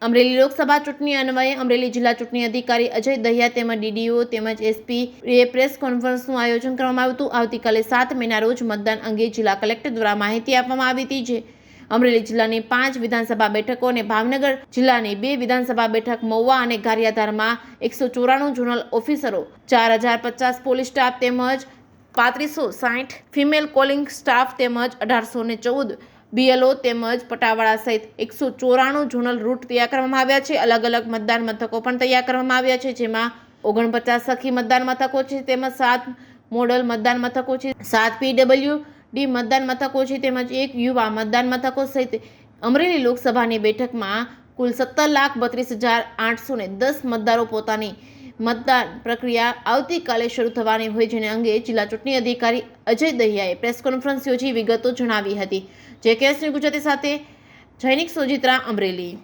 અમરેલી લોકસભા ચૂંટણી અન્વયે અમરેલી જિલ્લા ચૂંટણી અધિકારી અજય દહિયા તેમજ ડીડીઓ તેમજ એસપી એ પ્રેસ કોન્ફરન્સનું આયોજન કરવામાં આવ્યું હતું। આવતીકાલે 7 મેના રોજ મતદાન અંગે જિલ્લા કલેક્ટર દ્વારા માહિતી આપવામાં આવી હતી। જે અમરેલી જિલ્લાની 5 વિધાનસભા બેઠકો અને ભાવનગર જિલ્લાની 2 વિધાનસભા બેઠક મહુવા અને ગારિયાધારમાં 194 ઝોનલ ઓફિસરો, 4050 પોલીસ સ્ટાફ તેમજ 3560 ફિમેલ કોલિંગ સ્ટાફ તેમજ 1814 બીએલઓ તેમજ પટાવાળા સહિત 194 ઝોનલ રૂટ તૈયાર કરવામાં આવ્યા છે। અલગ અલગ મતદાન મથકો પણ તૈયાર કરવામાં આવ્યા છે, જેમાં 49 સખી મતદાન મથકો છે તેમજ 7 મોડલ મતદાન મથકો છે, 7 પીડબ્લ્યુડી મતદાન મથકો છે તેમજ 1 યુવા મતદાન મથકો સહિત અમરેલી લોકસભાની બેઠકમાં કુલ 17,32,810 મતદારો પોતાની મતદાન પ્રક્રિયા આવતીકાલે શરૂ થવાની હોય, જેને અંગે જિલ્લા ચૂંટણી અધિકારી અજય દહિયાએ પ્રેસ કોન્ફરન્સ યોજી વિગતો જણાવી હતી। જે કેસની ગુજરાતી સાથે જૈનિક સોજિત્રા, અમરેલી।